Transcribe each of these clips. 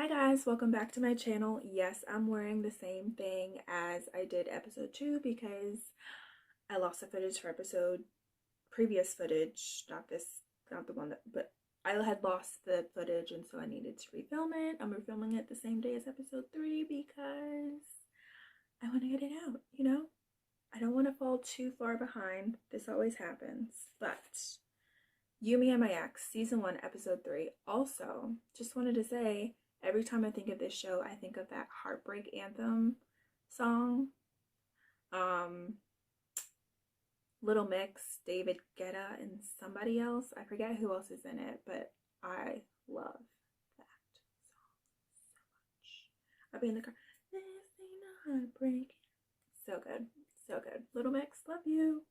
Hi guys, welcome back to my channel. Yes, I'm wearing the same thing as I did episode 2 because I lost the footage for previous footage, not the one that, but I had lost the footage and so I needed to refilm it. I'm refilming it the same day as episode 3 because I want to get it out, you know? I don't want to fall too far behind. This always happens, but You, Me, and My Ex, Season 1, Episode 3. Also, just wanted to say, every time I think of this show, I think of that Heartbreak Anthem song. Um, Little Mix, David Guetta, and somebody else. I forget who else is in it, but I love that song so much. I'll be in the car. This ain't a heartbreak. So good. So good. Little Mix, love you.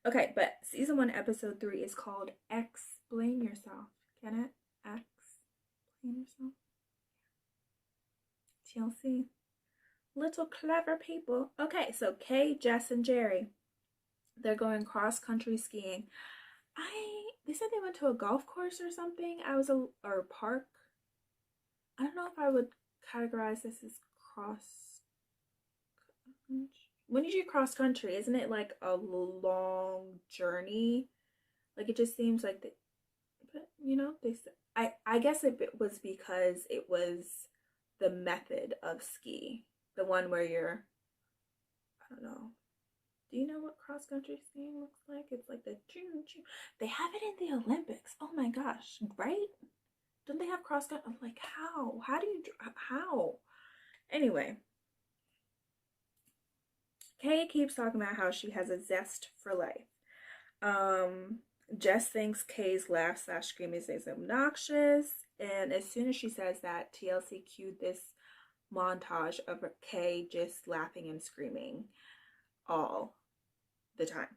Okay, but season 1, episode 3 is called Explain Yourself. Can it? Explain yourself? TLC. Little clever people. Okay, so Kay, Jess, and Jerry. They're going cross country skiing. They said they went to a golf course or something. Or a park. I don't know if I would categorize this as cross country. When you do cross country, isn't it like a long journey? Like it just seems like but you know, I guess it was because it was the method of ski, the one where I don't know. Do you know what cross country skiing looks like? It's like the choo choo. They have it in the Olympics. Oh my gosh, right? Don't they have cross country? I'm like, how? How do you how? Anyway, Kay keeps talking about how she has a zest for life. Um, Jess thinks Kay's laugh / scream is obnoxious, and as soon as she says that, TLC cued this montage of Kay just laughing and screaming all the time.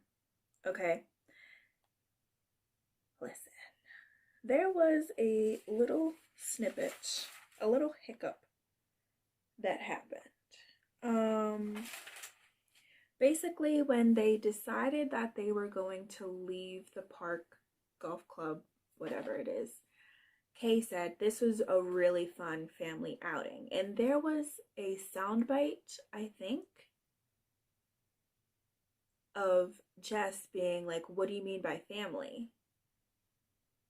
Okay? Listen, there was a little snippet, a little hiccup that happened. Basically, when they decided that they were going to leave the park, golf club, whatever it is, Kay said this was a really fun family outing. And there was a soundbite, I think, of Jess being like, "What do you mean by family?"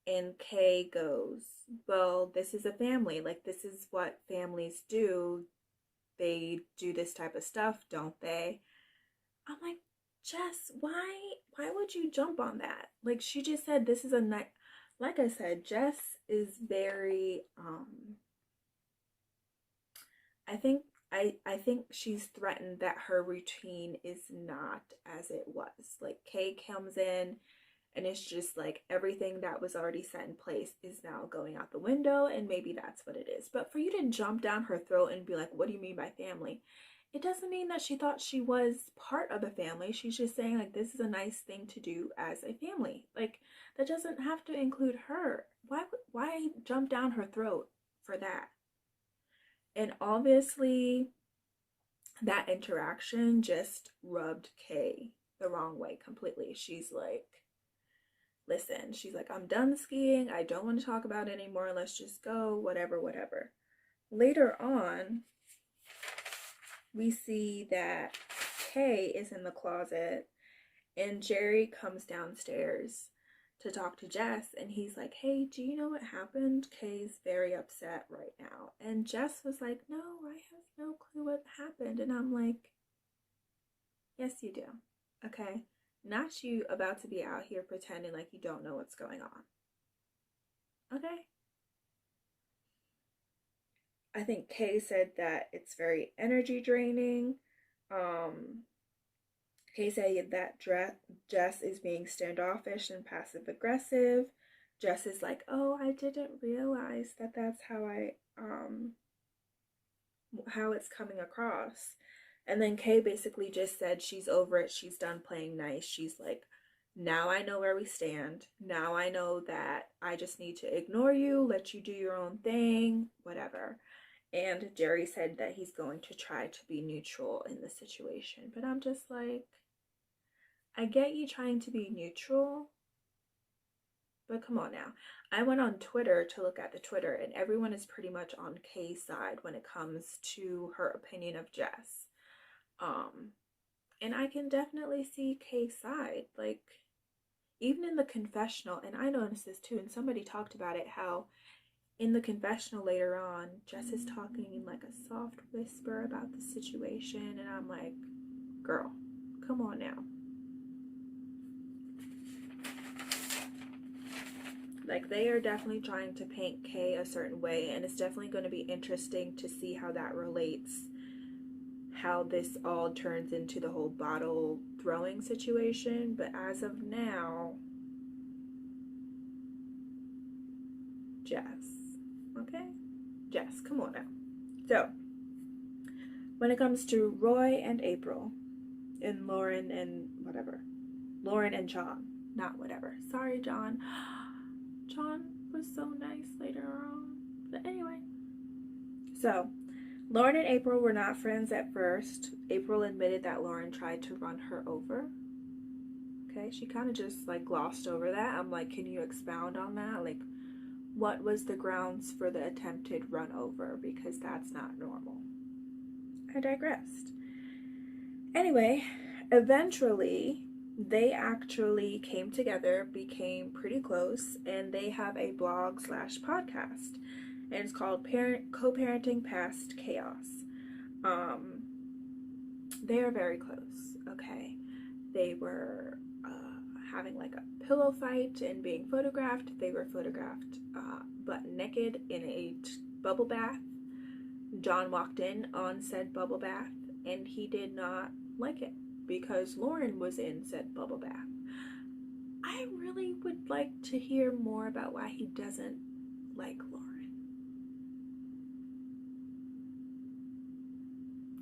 And Kay goes, "Well, this is a family. Like, this is what families do. They do this type of stuff, don't they?" I'm like, Jess, why would you jump on that? Like she just said this is a night. Like I said, Jess is very I think she's threatened that her routine is not as it was. Like Kay comes in and it's just like everything that was already set in place is now going out the window, and maybe that's what it is. But for you to jump down her throat and be like, "What do you mean by family?" It doesn't mean that she thought she was part of a family. She's just saying like this is a nice thing to do as a family. Like that doesn't have to include her. Why jump down her throat for that? And obviously that interaction just rubbed Kay the wrong way completely. She's like, listen, she's like, "I'm done skiing. I don't want to talk about it anymore. Let's just go, whatever, whatever." Later on, we see that Kay is in the closet and Jerry comes downstairs to talk to Jess, and he's like, "Hey, do you know what happened? Kay's very upset right now." And Jess was like, "No, I have no clue what happened." And I'm like, "Yes, you do. Okay? Not you about to be out here pretending like you don't know what's going on. Okay?" I think Kay said that it's very energy draining. Um, Kay said that Jess is being standoffish and passive aggressive. Jess is like, "Oh, I didn't realize that that's how it's coming across." And then Kay basically just said she's over it. She's done playing nice. She's like, "Now I know where we stand. Now I know that I just need to ignore you, let you do your own thing, whatever." And Jerry said that he's going to try to be neutral in the situation. But I'm just like, I get you trying to be neutral, But come on now. I went on Twitter to look at the Twitter, and everyone is pretty much on Kay's side when it comes to her opinion of Jess. And I can definitely see Kay's side. Like, even in the confessional, and I noticed this too, and somebody talked about it, how in the confessional later on, Jess is talking in like a soft whisper about the situation, and I'm like, girl, come on now. Like, they are definitely trying to paint Kay a certain way, and it's definitely going to be interesting to see how that relates, how this all turns into the whole bottle throwing situation. But as of now, Jess, okay? Jess, come on now. So, when it comes to Roy and April, and Lauren and whatever, Lauren and John, not whatever. Sorry, John. John was so nice later on. But anyway, so Lauren and April were not friends at first. April admitted that Lauren tried to run her over. Okay, she kind of just like glossed over that. I'm like, can you expound on that? Like, what was the grounds for the attempted run over? Because that's not normal. I digressed. Anyway, eventually they actually came together, became pretty close, and they have a blog / podcast, and it's called Co-Parenting Past Chaos. They are very close. Okay, they were having like a pillow fight and being photographed. They were photographed butt naked in a bubble bath. John walked in on said bubble bath, and he did not like it because Lauren was in said bubble bath. I really would like to hear more about why he doesn't like Lauren.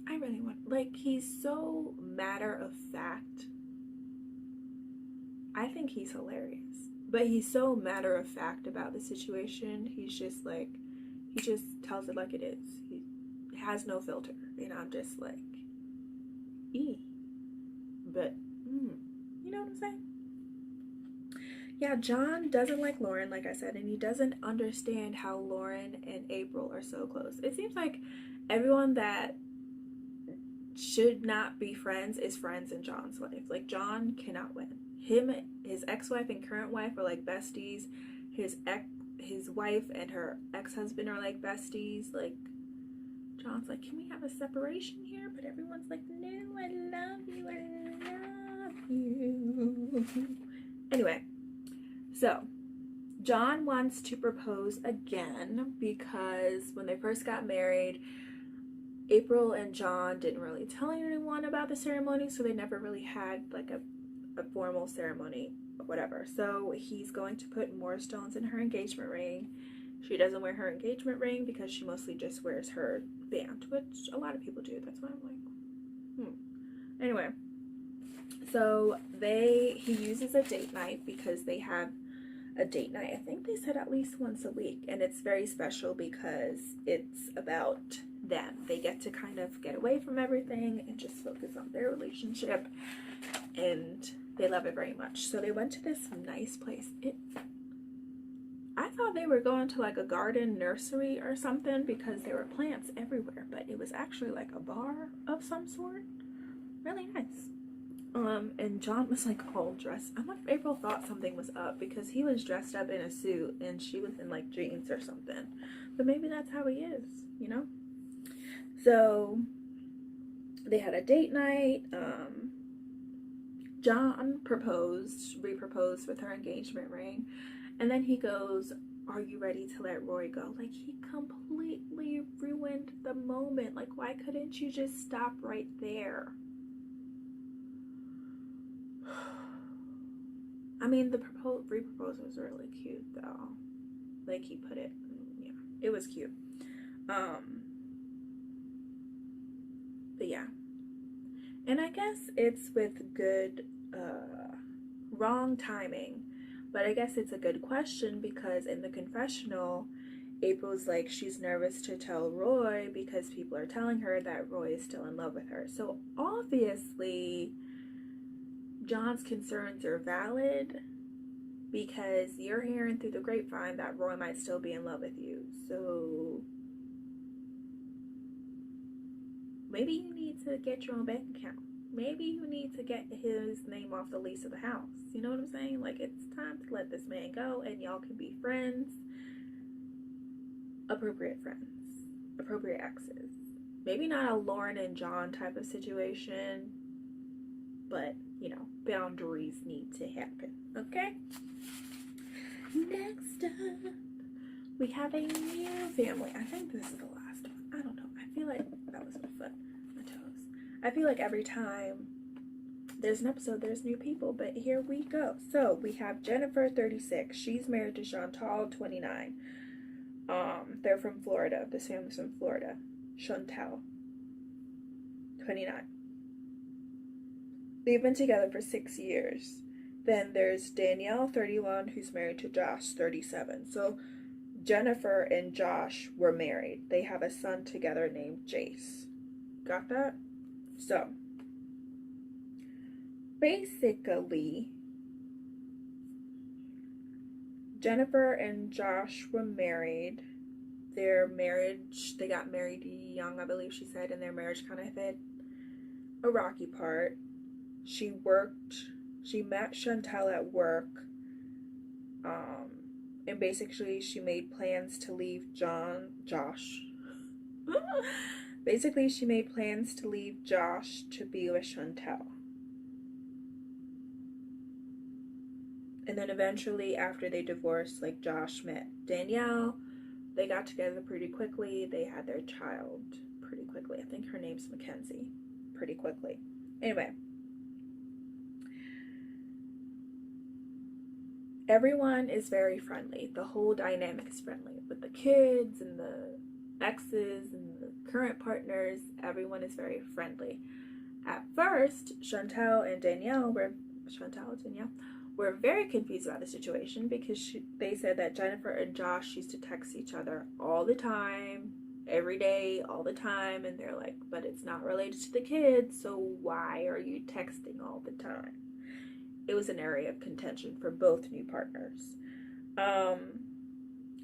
I really want, like, he's so matter of fact. I think he's hilarious, but he's so matter of fact about the situation. He's just like, he just tells it like it is. He has no filter, and I'm just like, but you know what I'm saying? Yeah, John doesn't like Lauren, like I said, and he doesn't understand how Lauren and April are so close. It seems like everyone that should not be friends is friends in John's life. Like, John cannot win. His ex-wife and current wife are like besties. His wife and her ex-husband are like besties. Like, John's like, can we have a separation here? But everyone's like, no, I love you, I love you. Anyway, so John wants to propose again because when they first got married, April and John didn't really tell anyone about the ceremony, so they never really had like a formal ceremony or whatever. So he's going to put more stones in her engagement ring. She doesn't wear her engagement ring because she mostly just wears her band, which a lot of people do. That's why I'm like, Anyway, so he uses a date night because they have a date night. I think they said at least once a week, and it's very special because it's about them. They get to kind of get away from everything and just focus on their relationship, and they love it very much. So they went to this nice place. I thought they were going to like a garden nursery or something because there were plants everywhere, but it was actually like a bar of some sort. Really nice. And John was like all dressed. I wonder if April thought something was up because he was dressed up in a suit and she was in like jeans or something. But maybe that's how he is, you know? So they had a date night. John re-proposed with her engagement ring. And then he goes, are you ready to let Roy go? Like, he completely ruined the moment. Like, why couldn't you just stop right there? I mean, the re-proposal was really cute, though. Like, he put it, yeah, it was cute. But yeah. And I guess it's with good, wrong timing. But I guess it's a good question because in the confessional, April's like, she's nervous to tell Roy because people are telling her that Roy is still in love with her. So obviously, John's concerns are valid because you're hearing through the grapevine that Roy might still be in love with you. So maybe you need to get your own bank account. Maybe you need to get his name off the lease of the house. You know what I'm saying? Like, it's time to let this man go and y'all can be friends. Appropriate friends. Appropriate exes. Maybe not a Lauren and John type of situation, but, you know, boundaries need to happen. Okay? Next up, we have a new family. I think this is the last one. I don't know. I feel like that was my foot, my toes. I feel like every time there's an episode, there's new people, but here we go. So we have Jennifer, 36. She's married to Chantal, 29. They're from Florida. This family's from Florida. Chantal, 29. They've been together for 6 years. Then there's Danielle, 31, who's married to Josh, 37. So Jennifer and Josh were married. They have a son together named Jace. Got that? So basically, Jennifer and Josh were married. Their marriage, they got married young, I believe she said, and their marriage kind of hit a rocky part. She met Chantal at work, and basically she made plans to leave Josh. Basically, she made plans to leave Josh to be with Chantal. And then eventually, after they divorced, like, Josh met Danielle. They got together pretty quickly. They had their child pretty quickly. I think her name's Mackenzie. Pretty quickly. Anyway. Everyone is very friendly. The whole dynamic is friendly. With the kids and the exes and the current partners, everyone is very friendly. At first, Chantal and Danielle were very confused about the situation because they said that Jennifer and Josh used to text each other all the time, every day, all the time, and they're like, but it's not related to the kids, so why are you texting all the time? It was an area of contention for both new partners.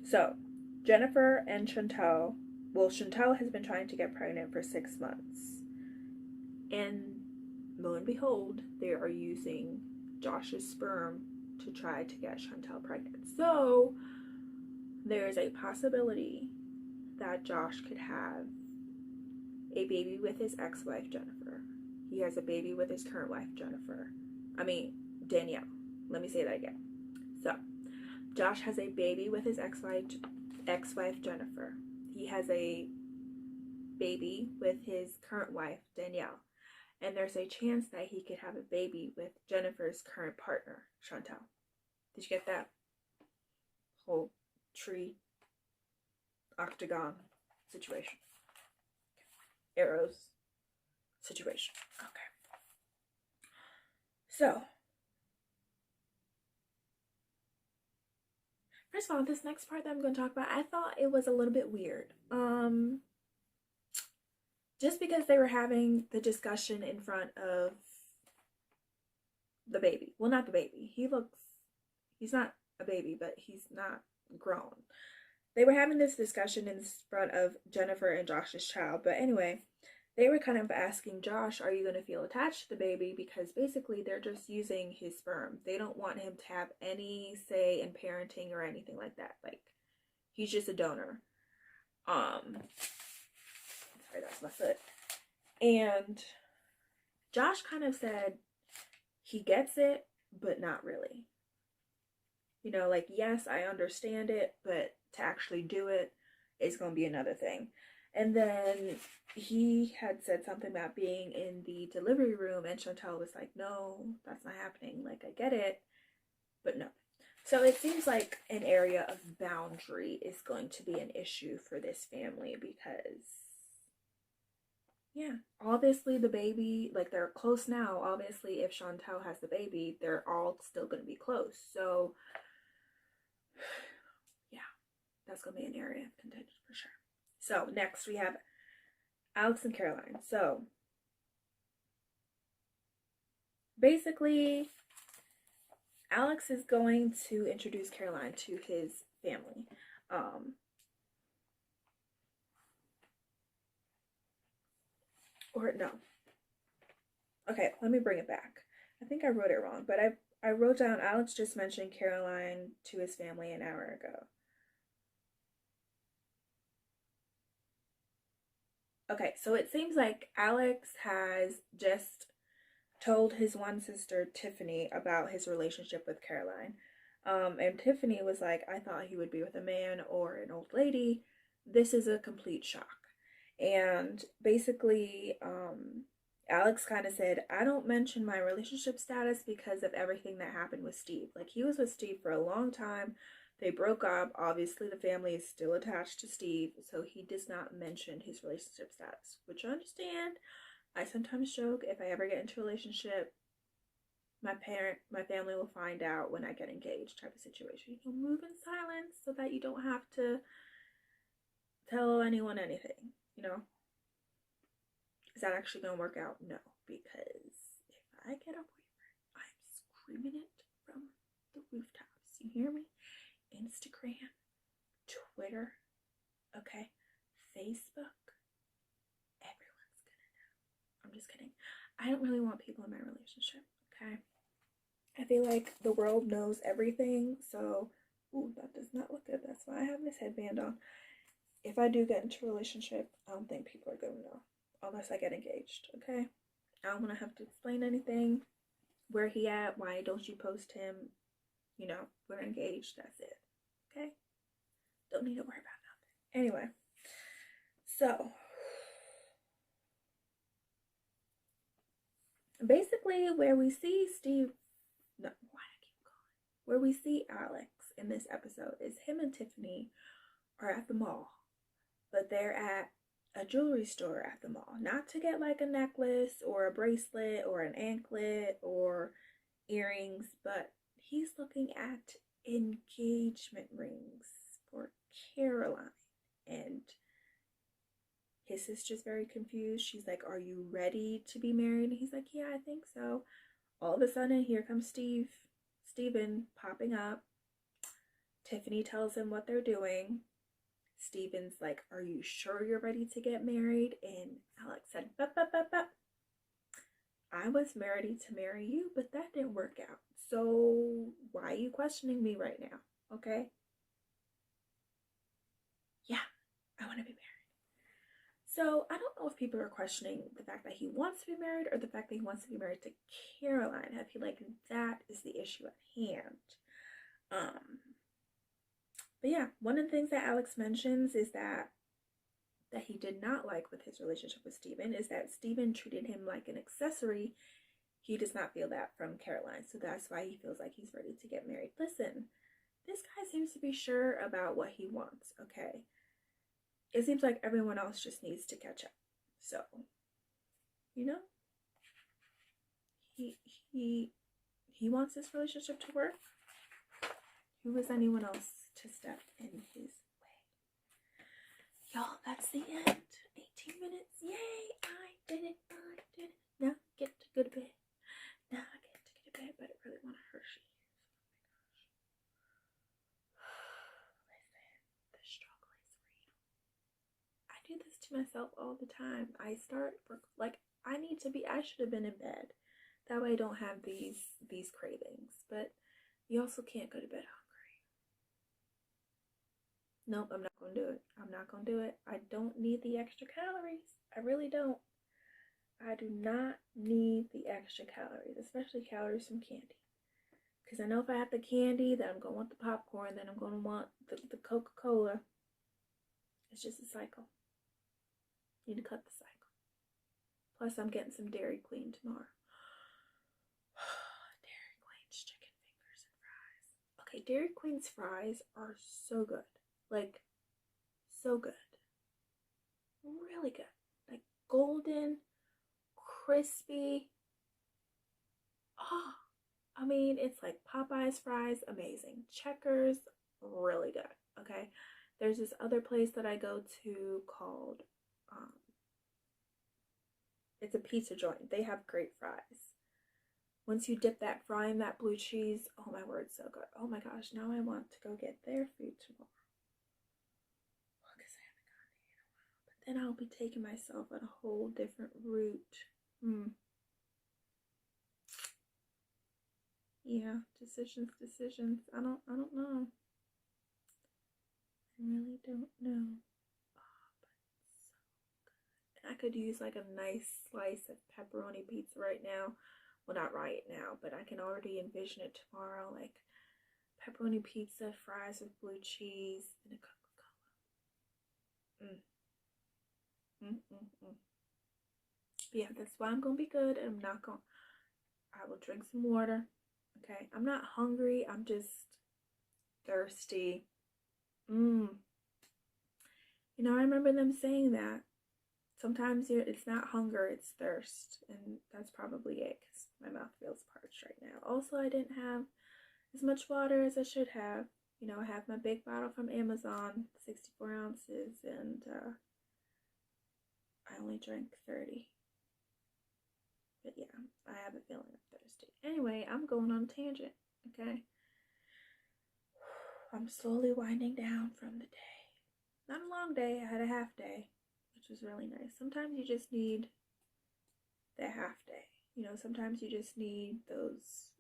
So Jennifer and Chantal has been trying to get pregnant for 6 months, and lo and behold, they are using Josh's sperm to try to get Chantal pregnant. So there's a possibility that Josh could have a baby with his ex-wife Jennifer. He has a baby with his current wife Danielle. Let me say that again. So Josh has a baby with his ex-wife Jennifer. He has a baby with his current wife Danielle. And there's a chance that he could have a baby with Jennifer's current partner, Chantal. Did you get that? Whole tree, octagon situation. Arrows situation. Okay. So, first of all, this next part that I'm going to talk about, I thought it was a little bit weird. Just because they were having the discussion in front of the baby. Well, not the baby. He's not a baby, but he's not grown. They were having this discussion in front of Jennifer and Josh's child. But anyway, they were kind of asking Josh, are you going to feel attached to the baby? Because basically they're just using his sperm. They don't want him to have any say in parenting or anything like that. Like, he's just a donor. Sorry, that's my foot. And Josh kind of said he gets it, but not really. You know, like, yes, I understand it, but to actually do it is going to be another thing. And then he had said something about being in the delivery room, and Chantal was like, no, that's not happening. Like, I get it, but no. So it seems like an area of boundary is going to be an issue for this family because, yeah, obviously the baby, like, they're close now. Obviously, if Chantal has the baby, they're all still going to be close. So, yeah, that's going to be an area of contention for sure. So next we have Alex and Caroline. So basically, Alex is going to introduce Caroline to his family. Um, or no. Okay, let me bring it back. I think I wrote it wrong, but I wrote down Alex just mentioned Caroline to his family an hour ago. Okay, so it seems like Alex has just told his one sister, Tiffany, about his relationship with Caroline. And Tiffany was like, I thought he would be with a man or an old lady. This is a complete shock. And basically, Alex kind of said, I don't mention my relationship status because of everything that happened with Steve. Like, he was with Steve for a long time. They broke up. Obviously, the family is still attached to Steve, so he does not mention his relationship status, which I understand. I sometimes joke if I ever get into a relationship, my family will find out when I get engaged type of situation. You'll move in silence so that you don't have to tell anyone anything, you know? Is that actually gonna work out? No, because if I get a boyfriend, I'm screaming it from the rooftops. You hear me? Instagram, Twitter, okay, Facebook, everyone's gonna know. I'm just kidding. I don't really want people in my relationship, okay? I feel like the world knows everything, so, ooh, that does not look good. That's why I have this headband on. If I do get into a relationship, I don't think people are gonna know, unless I get engaged, okay? I don't want to have to explain anything. Where he at? Why don't you post him? You know, we're engaged, that's it, okay? Don't need to worry about nothing. Anyway, so basically where we see Steve, no, why do I keep going? Where we see Alex in this episode is him and Tiffany are at the mall, but they're at a jewelry store at the mall, not to get like a necklace or a bracelet or an anklet or earrings, but he's looking at engagement rings for Caroline. And his sister's very confused. She's like, are you ready to be married? And he's like, yeah, I think so. All of a sudden, here comes Steven popping up. Tiffany tells him what they're doing. Steven's like, are you sure you're ready to get married? And Alex said, "Bup. I was ready to marry you, but that didn't work out. So why are you questioning me right now? Okay? Yeah, I want to be married." So I don't know if people are questioning the fact that he wants to be married or the fact that he wants to be married to Caroline. I feel like that is the issue at hand. But yeah, one of the things that Alex mentions is that he did not like with his relationship with Steven is that Steven treated him like an accessory. He does not feel that from Caroline, so that's why he feels like he's ready to get married. Listen, this guy seems to be sure about what he wants, okay? It seems like everyone else just needs to catch up. So, you know, he wants this relationship to work. Who is anyone else to step in his way? Y'all, that's the end. 18 minutes. Yay! I did it. Now I get to go to bed. Now I get to get to bed, but I really want a Hershey. Listen, the struggle is real. I do this to myself all the time. I should have been in bed. That way I don't have these cravings. But you also can't go to bed hungry. Nope, I'm not gonna do it. I'm not gonna do it. I don't need the extra calories. I really don't. I do not need the extra calories, especially calories from candy. Because I know if I have the candy, then I'm going to want the popcorn, then I'm going to want the Coca-Cola. It's just a cycle. Need to cut the cycle. Plus, I'm getting some Dairy Queen tomorrow. Dairy Queen's chicken fingers and fries. Okay, Dairy Queen's fries are so good. Like, so good. Really good. Like, golden, crispy. Oh, I mean, it's like Popeye's fries, amazing. Checkers, really good. Okay, there's this other place that I go to called, it's a pizza joint. They have great fries. once you dip that fry in that blue cheese, oh my word, so good. Oh my gosh, now I want to go get their food tomorrow. Well, because I haven't gone there in a while. But then I'll be taking myself on a whole different route. Yeah, decisions. I don't know. I really don't know. Oh, but so good. And I could use like a nice slice of pepperoni pizza right now. Well, not right now, but I can already envision it tomorrow. Like pepperoni pizza, fries with blue cheese, and a Coca-Cola. But yeah, that's why I'm gonna be good. And I'm not gonna. I will drink some water. Okay, I'm not hungry. I'm just thirsty. You know, I remember them saying that. Sometimes it's not hunger, it's thirst. And that's probably it because my mouth feels parched right now. Also, I didn't have as much water as I should have. You know, I have my big bottle from Amazon, 64 ounces, and I only drank 30. But yeah, I have a feeling I'm thirsty. Anyway, I'm going on a tangent, okay? I'm slowly winding down from the day. Not a long day, I had a half day, which was really nice. Sometimes you just need the half day. You know, sometimes you just need those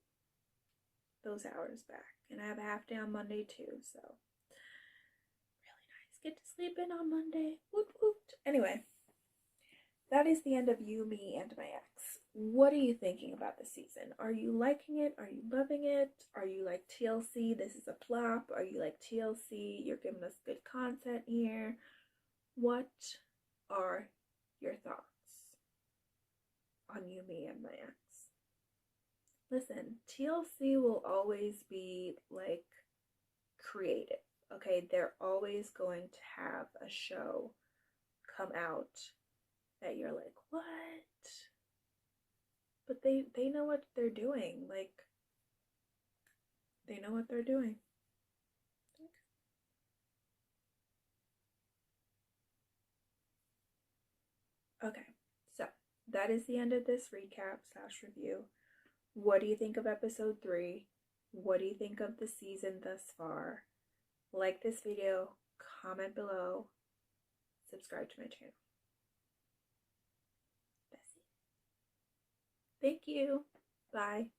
hours back. And I have a half day on Monday too, so really nice. Get to sleep in on Monday. Woot woot. Anyway, that is the end of You, Me, and My Ex. What are you thinking about the season? Are you liking it? Are you loving it? Are you like TLC? This is a flop. Are you like TLC? You're giving us good content here. What are your thoughts on You, Me, and My Ex? Listen, TLC will always be like creative, okay? They're always going to have a show come out that you're like, what? But they know what they're doing. Like, they know what they're doing. Okay, so that is the end of this recap / review. What do you think of episode 3? What do you think of the season thus far? Like this video, comment below, subscribe to my channel. That's it. Thank you. Bye.